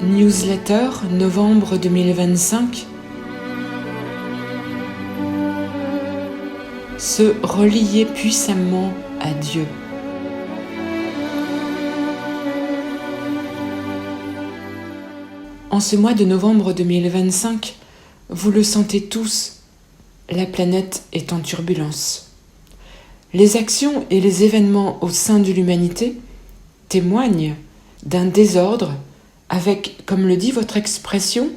Newsletter, novembre 2025. Se relier puissamment à Dieu. En ce mois de novembre 2025, vous le sentez tous, la planète est en turbulence. Les actions et les événements au sein de l'humanité témoignent d'un désordre avec, comme le dit votre expression,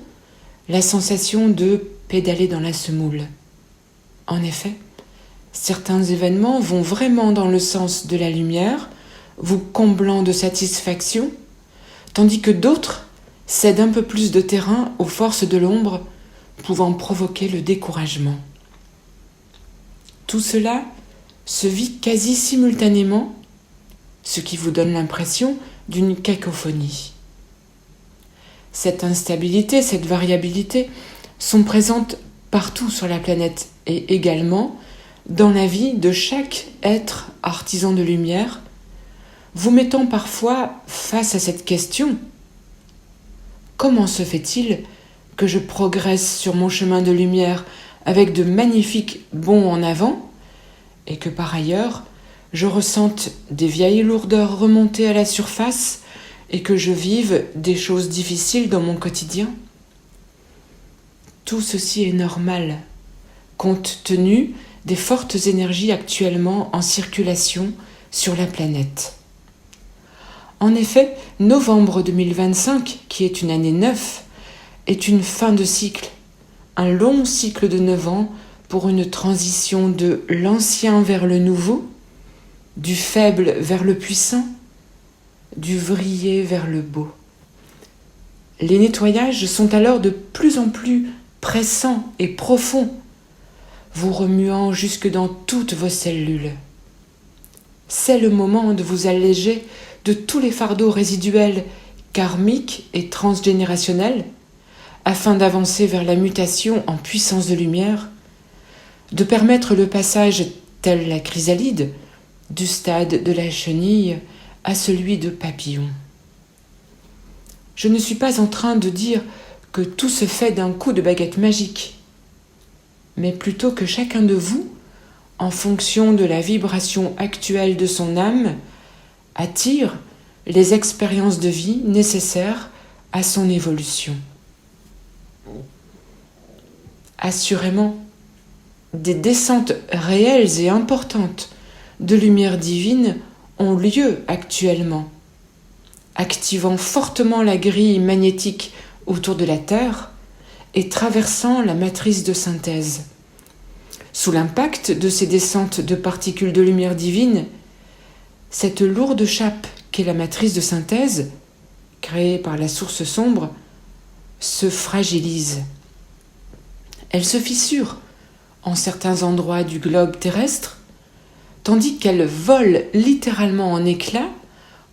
la sensation de pédaler dans la semoule. En effet, certains événements vont vraiment dans le sens de la lumière, vous comblant de satisfaction, tandis que d'autres cèdent un peu plus de terrain aux forces de l'ombre, pouvant provoquer le découragement. Tout cela se vit quasi simultanément, ce qui vous donne l'impression d'une cacophonie. Cette instabilité, cette variabilité sont présentes partout sur la planète et également dans la vie de chaque être artisan de lumière, vous mettant parfois face à cette question : comment se fait-il que je progresse sur mon chemin de lumière avec de magnifiques bonds en avant et que par ailleurs je ressente des vieilles lourdeurs remonter à la surface et que je vive des choses difficiles dans mon quotidien ? Tout ceci est normal, compte tenu des fortes énergies actuellement en circulation sur la planète. En effet, novembre 2025, qui est une année 9, est une fin de cycle, un long cycle de 9 ans pour une transition de l'ancien vers le nouveau, du faible vers le puissant, du vrillé vers le beau. Les nettoyages sont alors de plus en plus pressants et profonds, vous remuant jusque dans toutes vos cellules. C'est le moment de vous alléger de tous les fardeaux résiduels, karmiques et transgénérationnels, afin d'avancer vers la mutation en puissance de lumière, de permettre le passage, tel la chrysalide, du stade de la chenille à celui de papillon. Je ne suis pas en train de dire que tout se fait d'un coup de baguette magique, mais plutôt que chacun de vous, en fonction de la vibration actuelle de son âme, attire les expériences de vie nécessaires à son évolution. Assurément, des descentes réelles et importantes de lumière divine ont lieu actuellement, activant fortement la grille magnétique autour de la Terre et traversant la matrice de synthèse. Sous l'impact de ces descentes de particules de lumière divine, cette lourde chape qu'est la matrice de synthèse, créée par la source sombre, se fragilise. Elle se fissure en certains endroits du globe terrestre, tandis qu'elle vole littéralement en éclats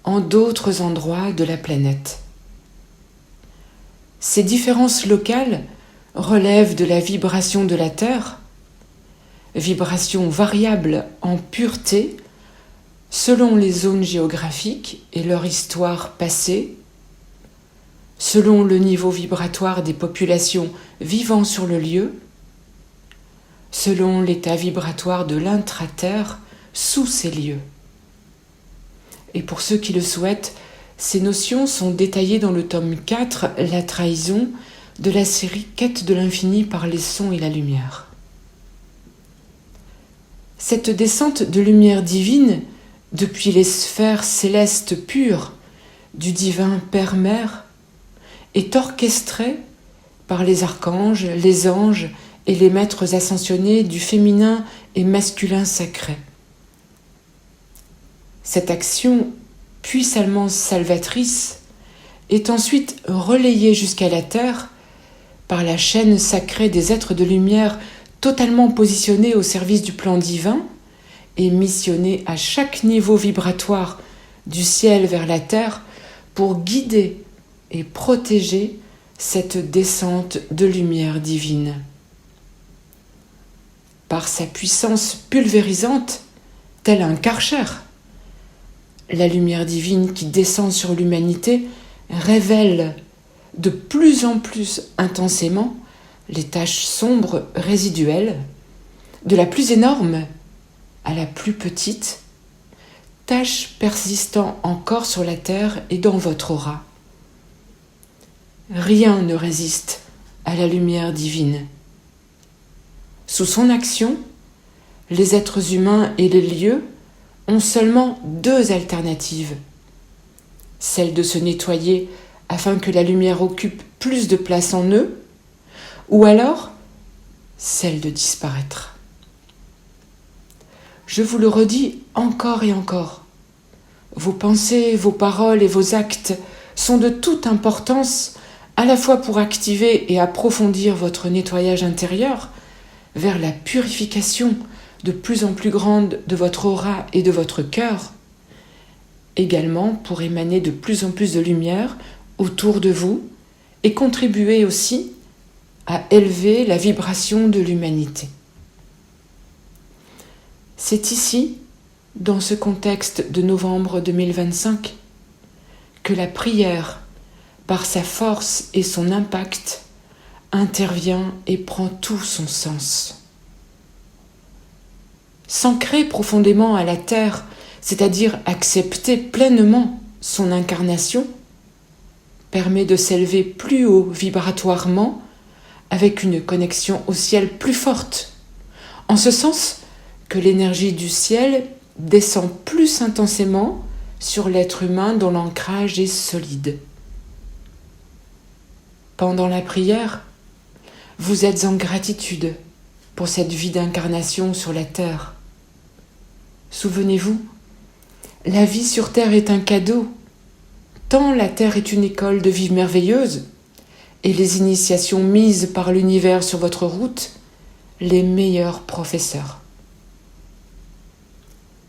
en d'autres endroits de la planète. Ces différences locales relèvent de la vibration de la Terre, vibration variable en pureté selon les zones géographiques et leur histoire passée, selon le niveau vibratoire des populations vivant sur le lieu, selon l'état vibratoire de l'intra-terre sous ces lieux. Et pour ceux qui le souhaitent, ces notions sont détaillées dans le tome 4, La trahison, de la série Quête de l'infini par les sons et la lumière. Cette descente de lumière divine, depuis les sphères célestes pures du divin Père-Mère, est orchestrée par les archanges, les anges et les maîtres ascensionnés du féminin et masculin sacré. Cette action puissamment salvatrice est ensuite relayée jusqu'à la Terre par la chaîne sacrée des êtres de lumière totalement positionnés au service du plan divin et missionnés à chaque niveau vibratoire du ciel vers la Terre pour guider et protéger cette descente de lumière divine. Par sa puissance pulvérisante, tel un Karcher, la lumière divine qui descend sur l'humanité révèle de plus en plus intensément les taches sombres résiduelles, de la plus énorme à la plus petite, taches persistant encore sur la terre et dans votre aura. Rien ne résiste à la lumière divine. Sous son action, les êtres humains et les lieux ont seulement deux alternatives. Celle de se nettoyer afin que la lumière occupe plus de place en eux, ou alors celle de disparaître. Je vous le redis encore et encore. Vos pensées, vos paroles et vos actes sont de toute importance à la fois pour activer et approfondir votre nettoyage intérieur vers la purification de plus en plus grande de votre aura et de votre cœur, également pour émaner de plus en plus de lumière autour de vous et contribuer aussi à élever la vibration de l'humanité. C'est ici, dans ce contexte de novembre 2025, que la prière, par sa force et son impact, intervient et prend tout son sens. S'ancrer profondément à la terre, c'est-à-dire accepter pleinement son incarnation, permet de s'élever plus haut vibratoirement avec une connexion au ciel plus forte, en ce sens que l'énergie du ciel descend plus intensément sur l'être humain dont l'ancrage est solide. Pendant la prière, vous êtes en gratitude pour cette vie d'incarnation sur la terre. Souvenez-vous, la vie sur terre est un cadeau, tant la terre est une école de vie merveilleuse, et les initiations mises par l'univers sur votre route, les meilleurs professeurs.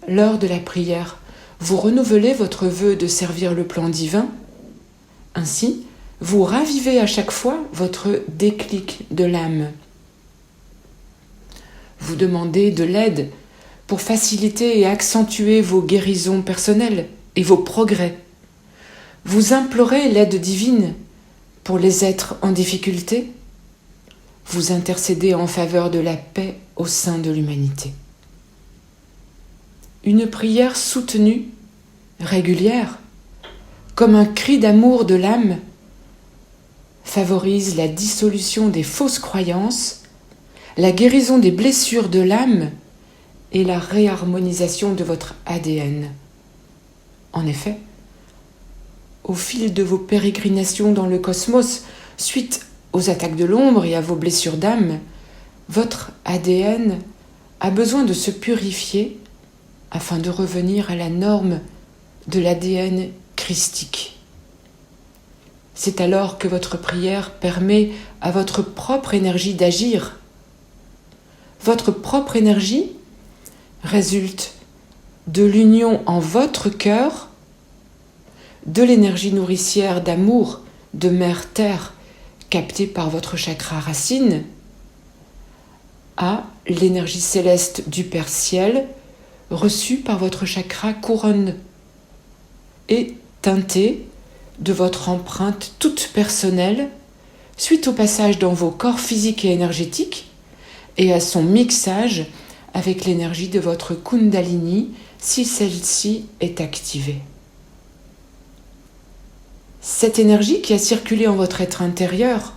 Lors de la prière, vous renouvelez votre vœu de servir le plan divin. Ainsi, vous ravivez à chaque fois votre déclic de l'âme. Vous demandez de l'aide pour faciliter et accentuer vos guérisons personnelles et vos progrès. Vous implorez l'aide divine pour les êtres en difficulté. Vous intercédez en faveur de la paix au sein de l'humanité. Une prière soutenue, régulière, comme un cri d'amour de l'âme, favorise la dissolution des fausses croyances, la guérison des blessures de l'âme et la réharmonisation de votre ADN. En effet, au fil de vos pérégrinations dans le cosmos, suite aux attaques de l'ombre et à vos blessures d'âme, votre ADN a besoin de se purifier afin de revenir à la norme de l'ADN christique. C'est alors que votre prière permet à votre propre énergie d'agir. Votre propre énergie résulte de l'union en votre cœur de l'énergie nourricière d'amour de Mère Terre captée par votre chakra racine à l'énergie céleste du Père Ciel reçue par votre chakra couronne et teintée de votre empreinte toute personnelle suite au passage dans vos corps physiques et énergétiques et à son mixage avec l'énergie de votre Kundalini si celle-ci est activée. Cette énergie qui a circulé en votre être intérieur,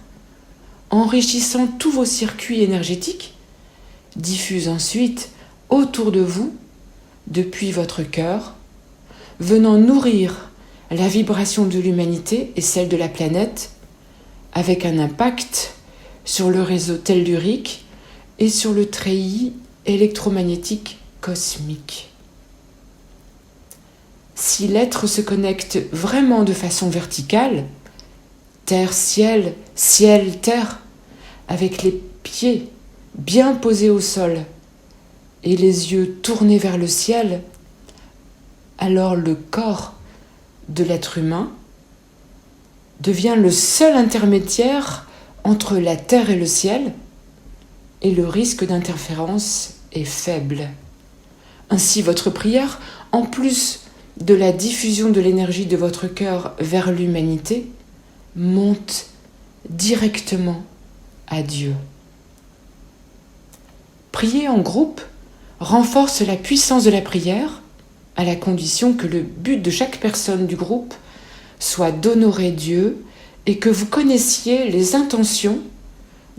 enrichissant tous vos circuits énergétiques, diffuse ensuite autour de vous, depuis votre cœur, venant nourrir la vibration de l'humanité et celle de la planète, avec un impact sur le réseau tellurique et sur le treillis électromagnétique cosmique. Si l'être se connecte vraiment de façon verticale, terre-ciel, ciel-terre, avec les pieds bien posés au sol et les yeux tournés vers le ciel, alors le corps de l'être humain devient le seul intermédiaire entre la terre et le ciel, et le risque d'interférence est faible. Ainsi, votre prière, en plus de la diffusion de l'énergie de votre cœur vers l'humanité, monte directement à Dieu. Prier en groupe renforce la puissance de la prière à la condition que le but de chaque personne du groupe soit d'honorer Dieu et que vous connaissiez les intentions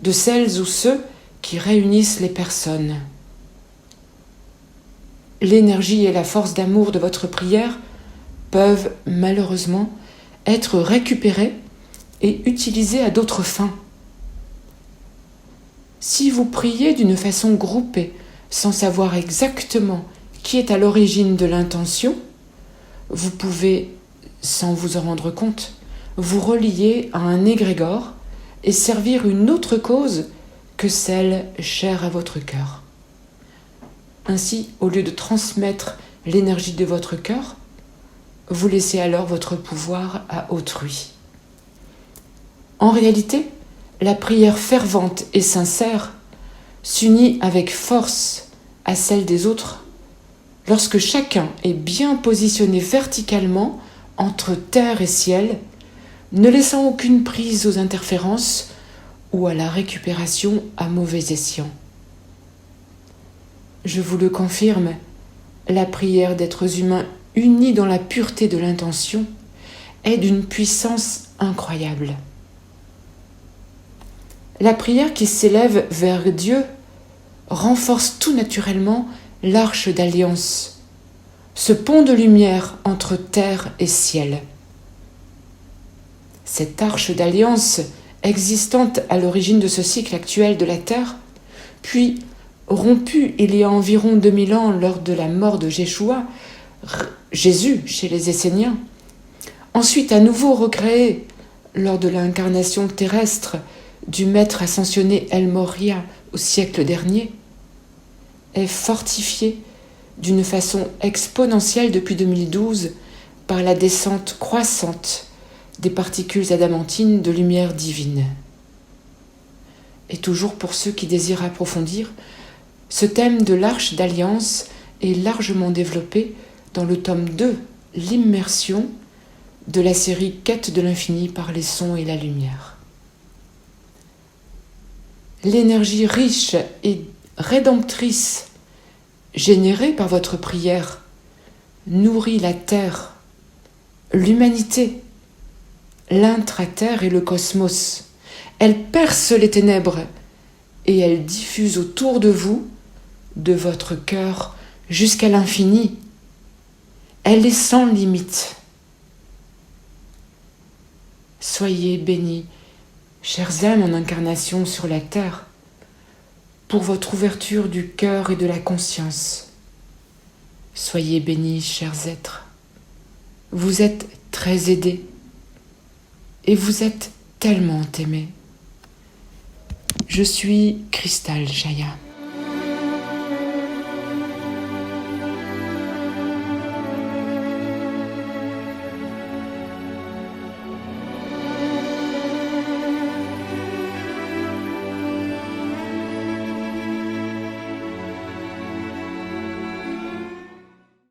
de celles ou ceux qui réunissent les personnes. L'énergie et la force d'amour de votre prière peuvent malheureusement être récupérées et utilisées à d'autres fins. Si vous priez d'une façon groupée, sans savoir exactement qui est à l'origine de l'intention, vous pouvez, sans vous en rendre compte, vous relier à un égrégore et servir une autre cause que celle chère à votre cœur. Ainsi, au lieu de transmettre l'énergie de votre cœur, vous laissez alors votre pouvoir à autrui. En réalité, la prière fervente et sincère s'unit avec force à celle des autres lorsque chacun est bien positionné verticalement entre terre et ciel, ne laissant aucune prise aux interférences ou à la récupération à mauvais escient. Je vous le confirme, la prière d'êtres humains unis dans la pureté de l'intention est d'une puissance incroyable. La prière qui s'élève vers Dieu renforce tout naturellement l'arche d'alliance, ce pont de lumière entre terre et ciel. Cette arche d'alliance existante à l'origine de ce cycle actuel de la Terre, puis rompue il y a environ 2000 ans lors de la mort de Jéshua, Jésus chez les Esséniens, ensuite à nouveau recréée lors de l'incarnation terrestre du maître ascensionné El Morya au siècle dernier, est fortifiée d'une façon exponentielle depuis 2012 par la descente croissante des particules adamantines de lumière divine. Et toujours pour ceux qui désirent approfondir, ce thème de l'arche d'alliance est largement développé dans le tome 2, l'immersion, de la série Quête de l'infini par les sons et la lumière. L'énergie riche et rédemptrice générée par votre prière nourrit la terre, l'humanité, l'intra-terre et le cosmos. Elle perce les ténèbres et elle diffuse autour de vous, de votre cœur jusqu'à l'infini. Elle est sans limite. Soyez bénis, chères âmes en incarnation sur la terre, pour votre ouverture du cœur et de la conscience. Soyez bénis, chers êtres. Vous êtes très aidés et vous êtes tellement aimés. Je suis Cristal Jaya.